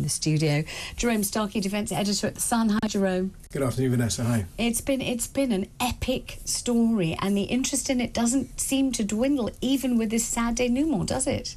the studio. Jerome Starkey, Defence Editor at The Sun. Hi, Jerome. Good afternoon, Vanessa. Hi. It's been an epic story, and the interest in it doesn't seem to dwindle even with this sad denouement, does it?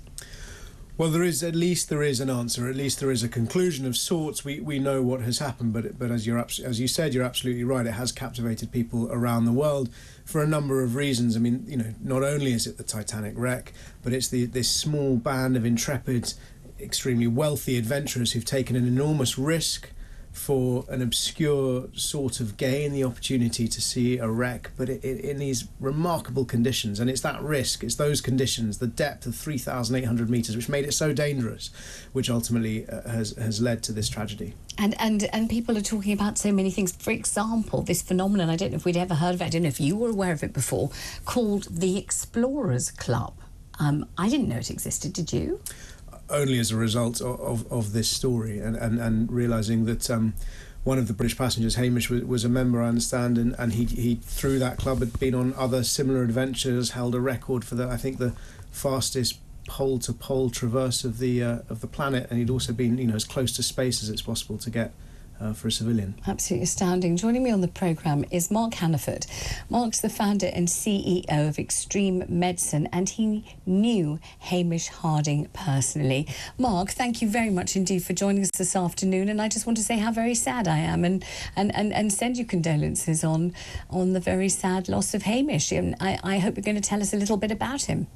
Well, there is an answer. At least there is a conclusion of sorts. We know what has happened, but as you said, you're absolutely right. It has captivated people around the world for a number of reasons. I mean, you know, not only is it the Titanic wreck, but it's this small band of intrepid, extremely wealthy adventurers who've taken an enormous risk for an obscure sort of gain, the opportunity to see a wreck, but in these remarkable conditions. And it's that risk, it's those conditions, the depth of 3,800 metres, which made it so dangerous, which ultimately has led to this tragedy. And people are talking about so many things. For example, this phenomenon, I don't know if we'd ever heard of it, I don't know if you were aware of it before, called the Explorers Club. I didn't know it existed, did you? Only as a result of this story and realising that one of the British passengers, Hamish, was a member, I understand, and he through that club had been on other similar adventures, held a record for I think the fastest pole-to-pole traverse of the planet, and he'd also been, you know, as close to space as it's possible to get for a civilian. Absolutely astounding. Joining me on the programme is Mark Hannaford. Mark's the founder and CEO of Extreme Medicine, and he knew Hamish Harding personally. Mark, thank you very much indeed for joining us this afternoon, and I just want to say how very sad I am and send you condolences on the very sad loss of Hamish. And I hope you're going to tell us a little bit about him.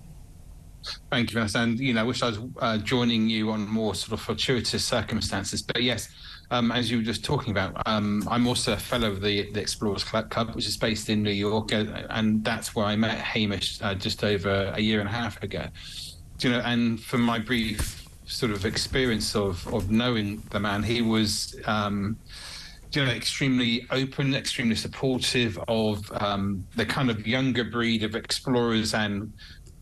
Thank you, Vanessa. And, you know, I wish I was joining you on more sort of fortuitous circumstances. But yes, as you were just talking about, I'm also a fellow of the Explorers Club, which is based in New York, and that's where I met Hamish just over a year and a half ago. You know, and from my brief sort of experience of knowing the man, he was, you know, extremely open, extremely supportive of the kind of younger breed of explorers and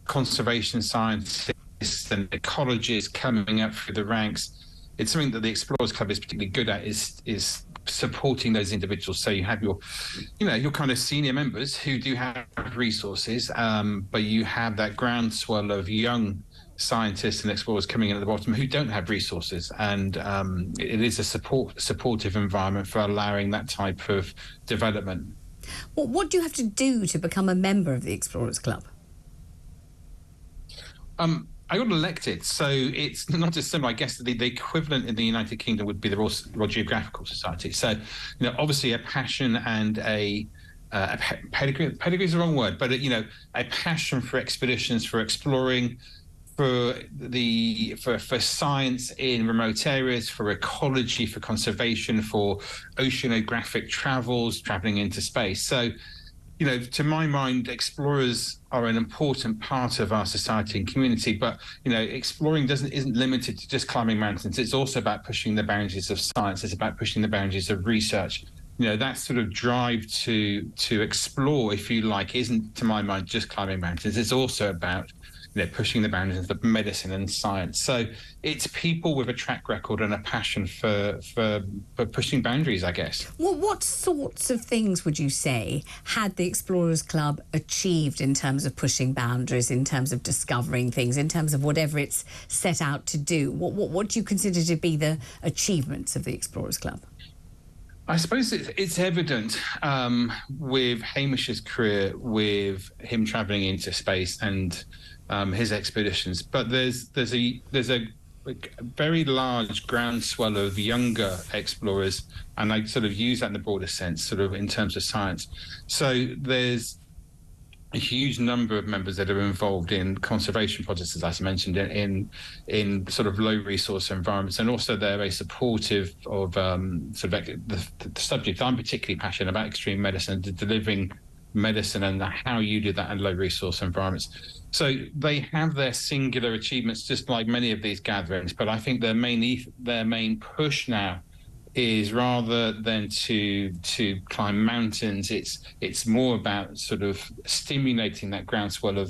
conservation scientists and ecologists coming up through the ranks. It's something that the Explorers Club is particularly good at, is supporting those individuals. So you have your kind of senior members who do have resources, but you have that groundswell of young scientists and explorers coming in at the bottom who don't have resources. And it is a supportive environment for allowing that type of development. Well, what do you have to do to become a member of the Explorers Club? I got elected, so it's not just simple. I guess the equivalent in the United Kingdom would be the Royal Geographical Society. So, you know, obviously a passion and a pedigree. Pedigree is the wrong word, but you know, a passion for expeditions, for exploring, for science in remote areas, for ecology, for conservation, for oceanographic travels, traveling into space. So, you know, to my mind, explorers are an important part of our society and community. But, you know, exploring isn't limited to just climbing mountains. It's also about pushing the boundaries of science. It's about pushing the boundaries of research. You know, that sort of drive to explore, if you like, isn't, to my mind, just climbing mountains. It's also about, you know, pushing the boundaries of medicine and science. So it's people with a track record and a passion for pushing boundaries, I guess. Well, what sorts of things would you say had the Explorers Club achieved in terms of pushing boundaries, in terms of discovering things, in terms of whatever it's set out to do? What do you consider to be the achievements of the Explorers Club? I suppose it's evident with Hamish's career, with him travelling into space and his expeditions, but there's a very large groundswell of younger explorers, and I sort of use that in the broader sense, sort of in terms of science. So there's a huge number of members that are involved in conservation projects, as I mentioned, in sort of low resource environments, and also they're very supportive of sort of the subject I'm particularly passionate about, extreme medicine, delivering medicine and how you do that in low resource environments. So they have their singular achievements, just like many of these gatherings. But I think their main push now is, rather than to climb mountains, it's more about sort of stimulating that groundswell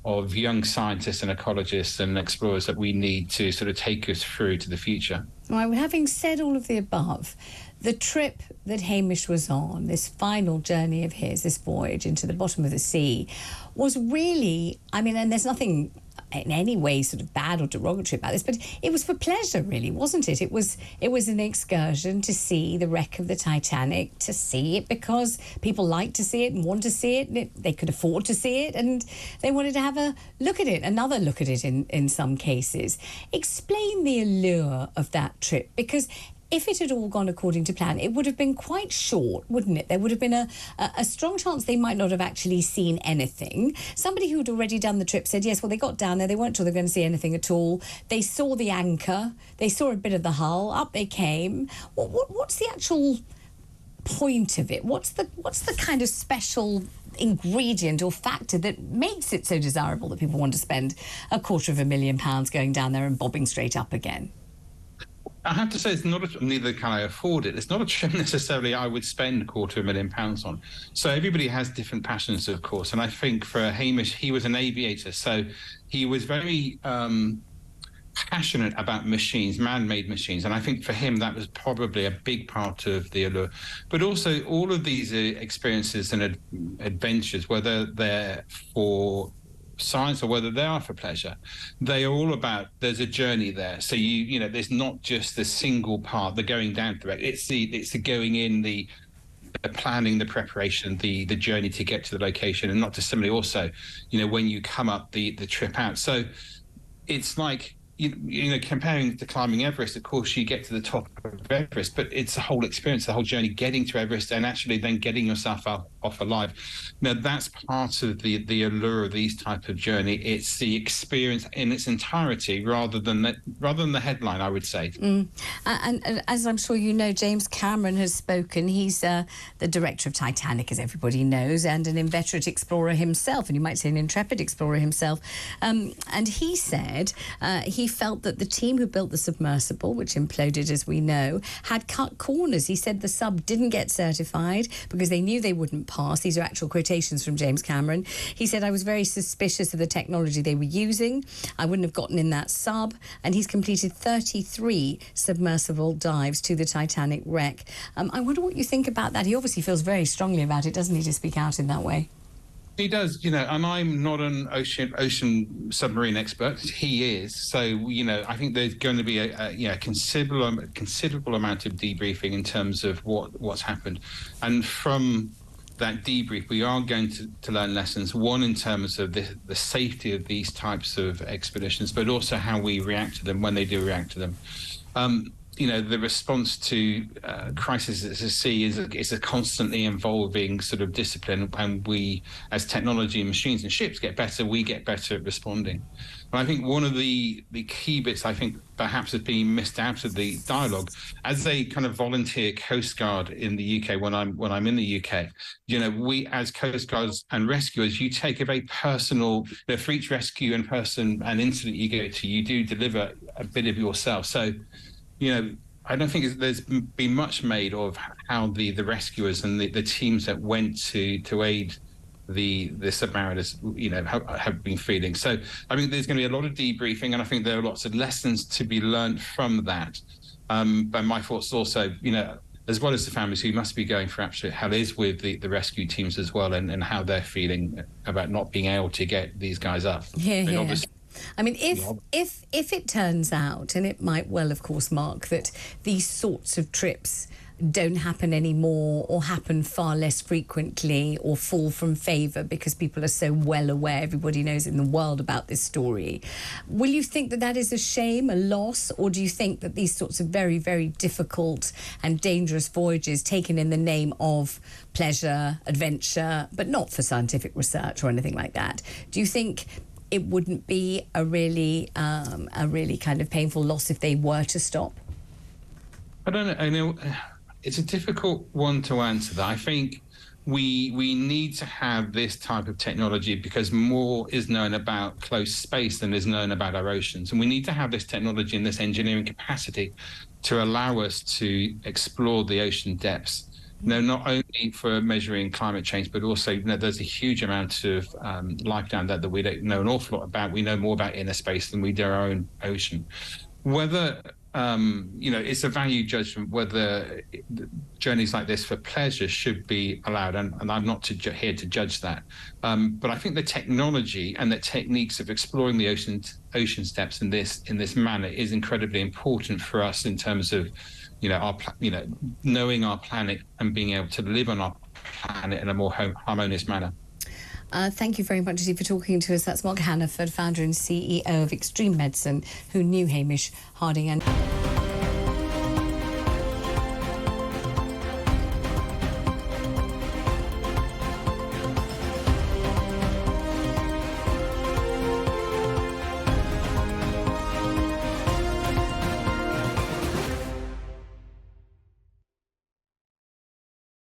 of young scientists and ecologists and explorers that we need to sort of take us through to the future. Well, having said all of the above, the trip that Hamish was on, this final journey of his, this voyage into the bottom of the sea, was really, I mean, and there's nothing in any way sort of bad or derogatory about this, but it was for pleasure, really, wasn't it? It was an excursion to see the wreck of the Titanic, to see it because people like to see it and want to see it. They could afford to see it, and they wanted to have a look at it, another look at it in some cases. Explain the allure of that trip, because if it had all gone according to plan, it would have been quite short, wouldn't it? There would have been a strong chance they might not have actually seen anything. Somebody who'd already done the trip said, yes, well, they got down there, they weren't sure they were going to see anything at all. They saw the anchor, they saw a bit of the hull, up they came. What's the actual point of it? What's the kind of special ingredient or factor that makes it so desirable that people want to spend £250,000 going down there and bobbing straight up again? I have to say, it's not neither can I afford it. It's not a trip necessarily I would spend £250,000 on. So everybody has different passions, of course. And I think for Hamish, he was an aviator. So he was very passionate about machines, man-made machines. And I think for him, that was probably a big part of the allure. But also all of these experiences and adventures, whether they're for science or whether they are for pleasure, they are all about, there's a journey there. So you know, there's not just the single part, the going down to it. It's the going in, the planning, the preparation, the journey to get to the location, and not dissimilarly also, you know, when you come up the trip out. So it's like, you know, comparing to climbing Everest, of course, you get to the top of Everest, but it's a whole experience, the whole journey getting to Everest and actually then getting yourself off alive. Now, that's part of the allure of these type of journey. It's the experience in its entirety rather than the headline, I would say. And as I'm sure you know, James Cameron has spoken. He's the director of Titanic, as everybody knows, and an inveterate explorer himself, and you might say an intrepid explorer himself. And he said he felt that the team who built the submersible, which imploded, as we know, had cut corners. He said the sub didn't get certified because they knew they wouldn't pass. These are actual quotations from James Cameron. He said, I was very suspicious of the technology they were using. I wouldn't have gotten in that sub. And he's completed 33 submersible dives to the Titanic wreck. I wonder what you think about that. He obviously feels very strongly about it, doesn't he, to speak out in that way? He does, you know, and I'm not an ocean submarine expert. He is, so you know, I think there's going to be a considerable amount of debriefing in terms of what's happened, and from that debrief, we are going to learn lessons. One, in terms of the safety of these types of expeditions, but also how we react to them when they do react to them. You know, the response to crises at sea is a constantly evolving sort of discipline, and we, as technology and machines and ships get better, we get better at responding. And I think one of the key bits, I think, perhaps has been missed out of the dialogue, as a kind of volunteer Coast Guard in the UK, when I'm in the UK, you know, we as Coast Guards and rescuers, you take a very personal, you know, for each rescue and incident you go to, you do deliver a bit of yourself. So, you know, I don't think there's been much made of how the rescuers and the teams that went to aid the submariners, you know, have been feeling. So I think there's going to be a lot of debriefing, and I think there are lots of lessons to be learned from that. But my thoughts also, you know, as well as the families who must be going for absolute hell, is with the rescue teams as well, and how they're feeling about not being able to get these guys up. Yeah, I mean, obviously, I mean, if it turns out, and it might well, of course, Mark, that these sorts of trips don't happen anymore, or happen far less frequently, or fall from favour because people are so well aware, everybody knows in the world about this story, will you think that that is a shame, a loss, or do you think that these sorts of very, very difficult and dangerous voyages taken in the name of pleasure, adventure, but not for scientific research or anything like that, do you think it wouldn't be a really kind of painful loss if they were to stop? I don't know. I know it's a difficult one to answer. That I think we need to have this type of technology because more is known about close space than is known about our oceans, and we need to have this technology and this engineering capacity to allow us to explore the ocean depths. No, not only for measuring climate change, but also, you know, there's a huge amount of life down there that we don't know an awful lot about. We know more about inner space than we do our own ocean. Whether it's a value judgment whether journeys like this for pleasure should be allowed, and I'm not here to judge that. But I think the technology and the techniques of exploring the ocean depths in this manner is incredibly important for us in terms of, knowing our planet and being able to live on our planet in a more harmonious manner. Thank you very much indeed for talking to us. That's Mark Hannaford, founder and CEO of Extreme Medicine, who knew Hamish Harding. And